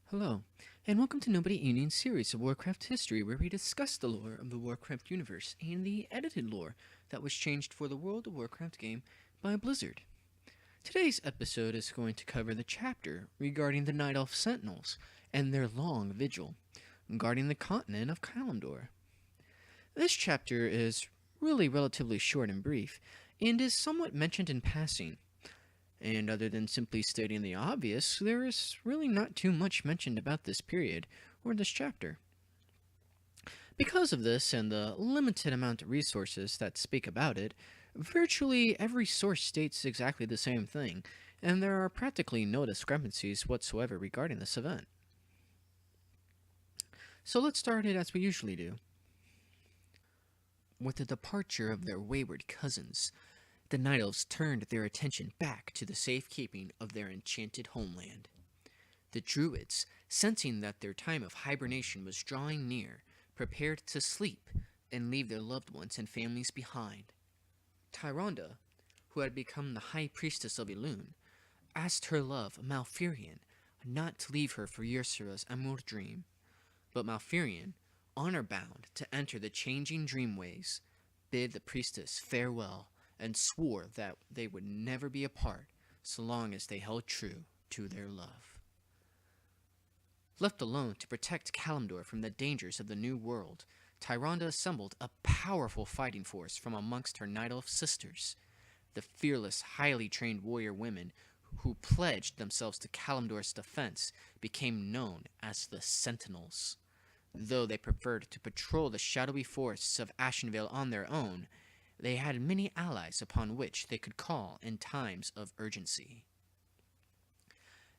Hello, and welcome to Nobody Union's series of Warcraft history, where we discuss the lore of the Warcraft universe and the edited lore that was changed for the World of Warcraft game by Blizzard. Today's episode is going to cover the chapter regarding the Night Elf Sentinels and their long vigil, guarding the continent of Kalimdor. This chapter is really relatively short and brief, and is somewhat mentioned in passing. And other than simply stating the obvious, there is really not too much mentioned about this period or this chapter. Because of this and the limited amount of resources that speak about it, virtually every source states exactly the same thing, and there are practically no discrepancies whatsoever regarding this event. So let's start it as we usually do. With the departure of their wayward cousins, the Night Elves turned their attention back to the safekeeping of their enchanted homeland. The Druids, sensing that their time of hibernation was drawing near, prepared to sleep and leave their loved ones and families behind. Tyrande, who had become the High Priestess of Elune, asked her love, Malfurion, not to leave her for Ursula's emerald dream. But Malfurion, honor-bound to enter the changing dreamways, bid the priestess farewell and swore that they would never be apart so long as they held true to their love. Left alone to protect Kalimdor from the dangers of the New World, Tyrande assembled a powerful fighting force from amongst her Night Elf sisters, the fearless, highly trained warrior women who pledged themselves to Kalimdor's defense became known as the Sentinels. Though they preferred to patrol the shadowy forests of Ashenvale on their own, they had many allies upon which they could call in times of urgency.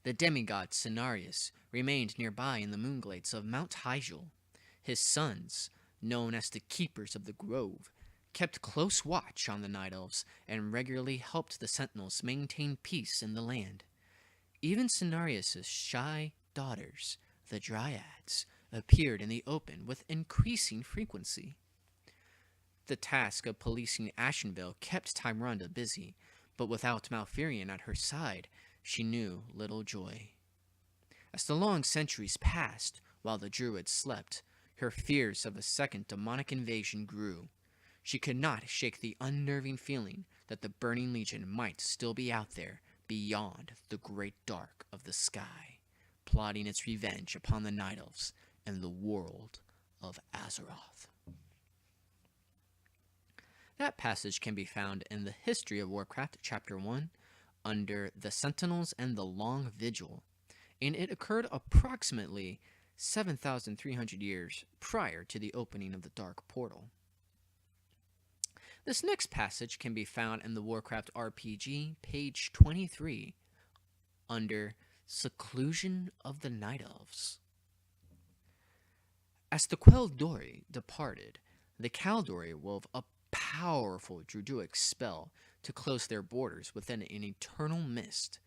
The demigod Cenarius remained nearby in the moonglades of Mount Hyjal. His sons, known as the Keepers of the Grove, kept close watch on the Night Elves and regularly helped the Sentinels maintain peace in the land. Even Cenarius' shy daughters, the Dryads, appeared in the open with increasing frequency. The task of policing Ashenvale kept Tyrande busy, but without Malfurion at her side, she knew little joy. As the long centuries passed while the Druids slept, her fears of a second demonic invasion grew. She could not shake the unnerving feeling that the Burning Legion might still be out there beyond the great dark of the sky, plotting its revenge upon the Night Elves and the world of Azeroth. That passage can be found in the History of Warcraft, Chapter 1, under the Sentinels and the Long Vigil, and it occurred approximately 7,300 years prior to the opening of the Dark Portal. This next passage can be found in the Warcraft RPG, page 23, under Seclusion of the Night Elves. As the Quel'Dori departed, the Kaldori wove a powerful Druidic spell to close their borders within an eternal mist.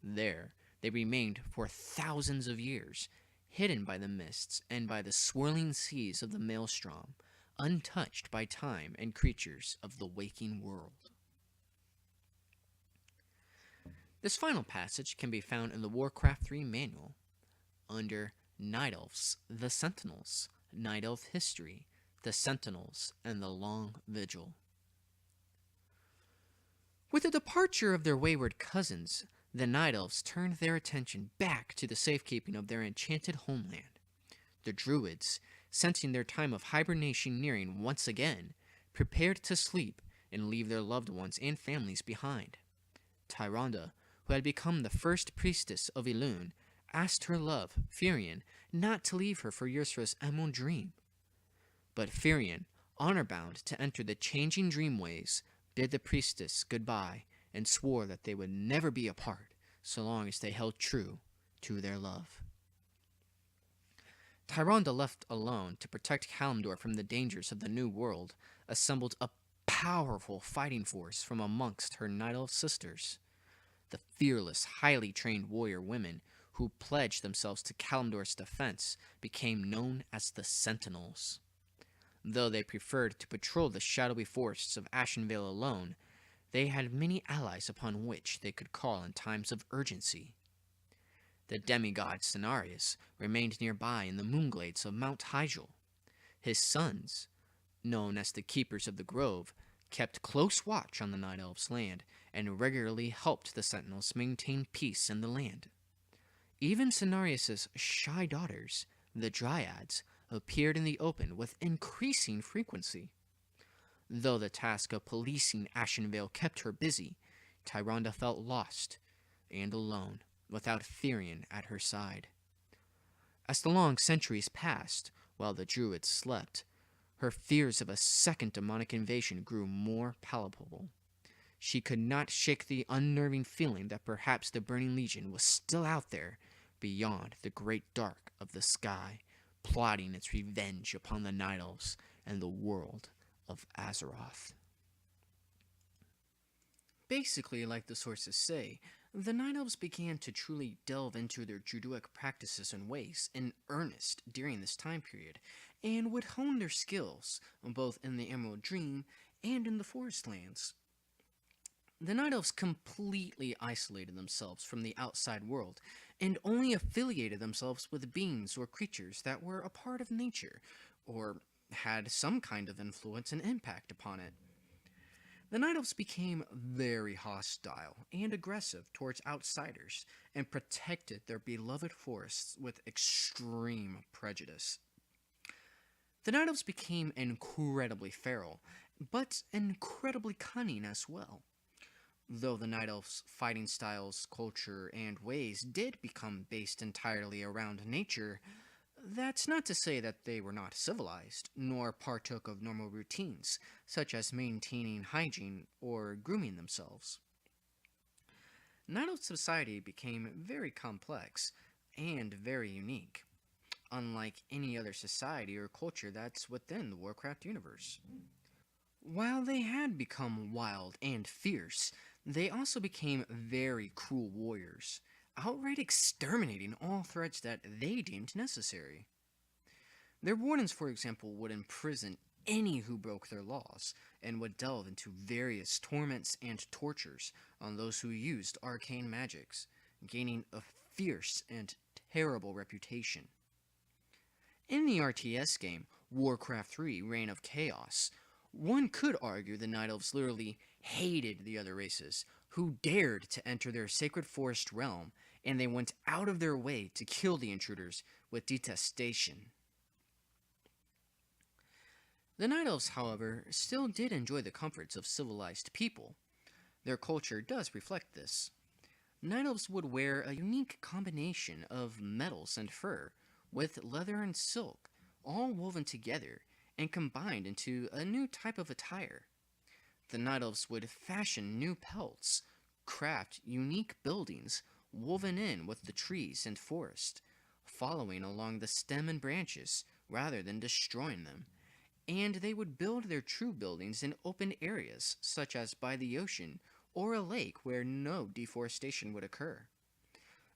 There, they remained for thousands of years, hidden by the mists and by the swirling seas of the Maelstrom, untouched by time and creatures of the waking world. This final passage can be found in the Warcraft 3 manual, under Night Elves, the Sentinels, Night Elf History, the Sentinels, and the Long Vigil. With the departure of their wayward cousins, the Night Elves turned their attention back to the safekeeping of their enchanted homeland. The Druids, sensing their time of hibernation nearing once again, prepared to sleep and leave their loved ones and families behind. Tyrande, who had become the first priestess of Elune, asked her love, Firion, not to leave her for Ursula's emerald dream. But Firion, honor-bound to enter the changing dreamways, bid the priestess goodbye and swore that they would never be apart so long as they held true to their love. Tyrande, left alone to protect Kalimdor from the dangers of the New World, assembled a powerful fighting force from amongst her Night Elf sisters, the fearless, highly trained warrior women who pledged themselves to Kalimdor's defense became known as the Sentinels. Though they preferred to patrol the shadowy forests of Ashenvale alone, they had many allies upon which they could call in times of urgency. The demigod Cenarius remained nearby in the moonglades of Mount Hygel. His sons, known as the Keepers of the Grove, kept close watch on the Night Elves' land and regularly helped the Sentinels maintain peace in the land. Even Cenarius's shy daughters, the Dryads, appeared in the open with increasing frequency. Though the task of policing Ashenvale kept her busy, Tyrande felt lost and alone, without Therion at her side. As the long centuries passed, while the Druids slept, her fears of a second demonic invasion grew more palpable. She could not shake the unnerving feeling that perhaps the Burning Legion was still out there, beyond the great dark of the sky, plotting its revenge upon the Night Elves and the world of Azeroth. Basically, like the sources say, the Night Elves began to truly delve into their Druidic practices and ways in earnest during this time period, and would hone their skills both in the Emerald Dream and in the Forest Lands. The Night Elves completely isolated themselves from the outside world, and only affiliated themselves with beings or creatures that were a part of nature, or had some kind of influence and impact upon it. The Night Elves became very hostile and aggressive towards outsiders, and protected their beloved forests with extreme prejudice. The Night Elves became incredibly feral, but incredibly cunning as well. Though the Night Elves' fighting styles, culture, and ways did become based entirely around nature, that's not to say that they were not civilized, nor partook of normal routines, such as maintaining hygiene or grooming themselves. Night Elf society became very complex and very unique, unlike any other society or culture that's within the Warcraft universe. While they had become wild and fierce, they also became very cruel warriors, outright exterminating all threats that they deemed necessary. Their wardens, for example, would imprison any who broke their laws, and would delve into various torments and tortures on those who used arcane magics, gaining a fierce and terrible reputation. In the RTS game, Warcraft 3 Reign of Chaos, one could argue the Night Elves literally hated the other races, who dared to enter their sacred forest realm, and they went out of their way to kill the intruders with detestation. The Night Elves, however, still did enjoy the comforts of civilized people. Their culture does reflect this. Night Elves would wear a unique combination of metals and fur, with leather and silk, all woven together and combined into a new type of attire. The Night Elves would fashion new pelts, craft unique buildings woven in with the trees and forest, following along the stem and branches rather than destroying them, and they would build their true buildings in open areas, such as by the ocean or a lake where no deforestation would occur.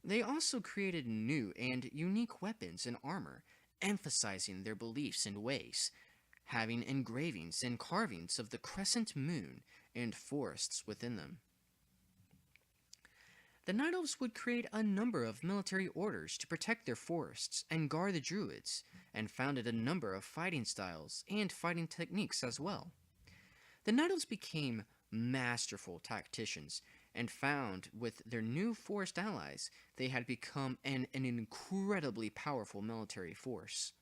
They also created new and unique weapons and armor, emphasizing their beliefs and ways, having engravings and carvings of the crescent moon and forests within them. The Night Elves would create a number of military orders to protect their forests and guard the Druids, and founded a number of fighting styles and fighting techniques as well. The Night Elves became masterful tacticians, and found with their new forest allies they had become an incredibly powerful military force.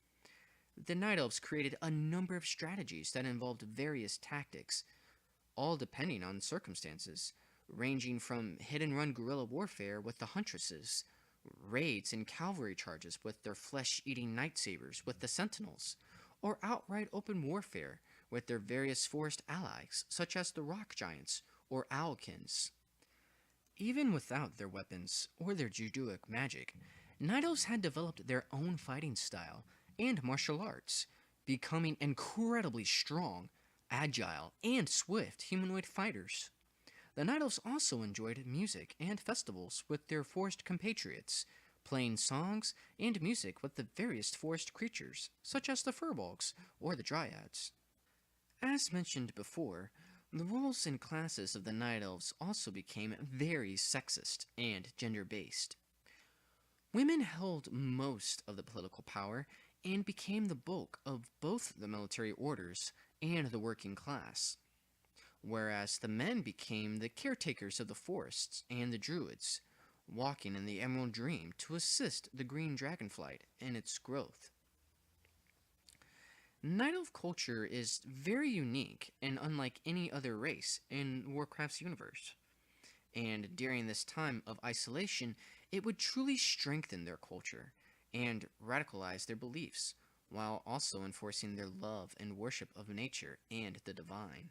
The Night Elves created a number of strategies that involved various tactics, all depending on circumstances, ranging from hit-and-run guerrilla warfare with the Huntresses, raids and cavalry charges with their flesh-eating night sabers with the Sentinels, or outright open warfare with their various forest allies, such as the Rock Giants or Owlkins. Even without their weapons or their Druidic magic, Night Elves had developed their own fighting style and martial arts, becoming incredibly strong, agile, and swift humanoid fighters. The Night Elves also enjoyed music and festivals with their forest compatriots, playing songs and music with the various forest creatures, such as the Furbolgs or the Dryads. As mentioned before, the roles and classes of the Night Elves also became very sexist and gender-based. Women held most of the political power and became the bulk of both the military orders and the working class, whereas the men became the caretakers of the forests and the druids, walking in the Emerald Dream to assist the green dragonflight in its growth. Night Elf culture is very unique and unlike any other race in Warcraft's universe. And during this time of isolation, it would truly strengthen their culture and radicalize their beliefs, while also enforcing their love and worship of nature and the divine.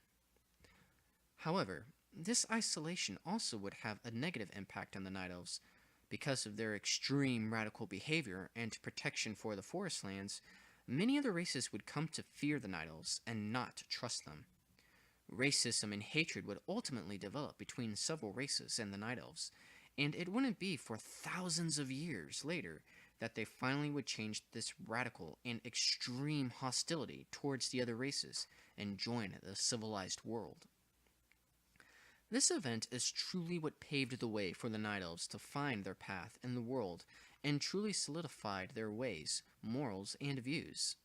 However, this isolation also would have a negative impact on the Night Elves. Because of their extreme radical behavior and protection for the forest lands, many other races would come to fear the Night Elves and not trust them. Racism and hatred would ultimately develop between several races and the Night Elves, and it wouldn't be for thousands of years later that they finally would change this radical and extreme hostility towards the other races and join the civilized world. This event is truly what paved the way for the Night Elves to find their path in the world and truly solidified their ways, morals, and views.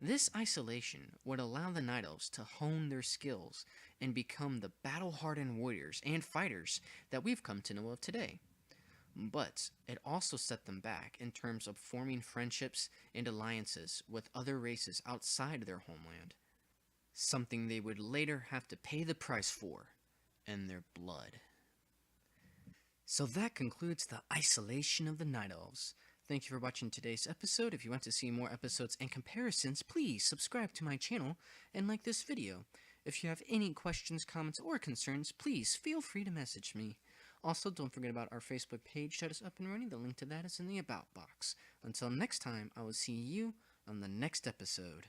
This isolation would allow the Night Elves to hone their skills and become the battle-hardened warriors and fighters that we've come to know of today. But it also set them back in terms of forming friendships and alliances with other races outside their homeland, something they would later have to pay the price for in their blood. So that concludes the isolation of the Night Elves. Thank you for watching today's episode. If you want to see more episodes and comparisons, please subscribe to my channel and like this video. If you have any questions, comments, or concerns, please feel free to message me. Also, don't forget about our Facebook page that is up and running. The link to that is in the About box. Until next time, I will see you on the next episode.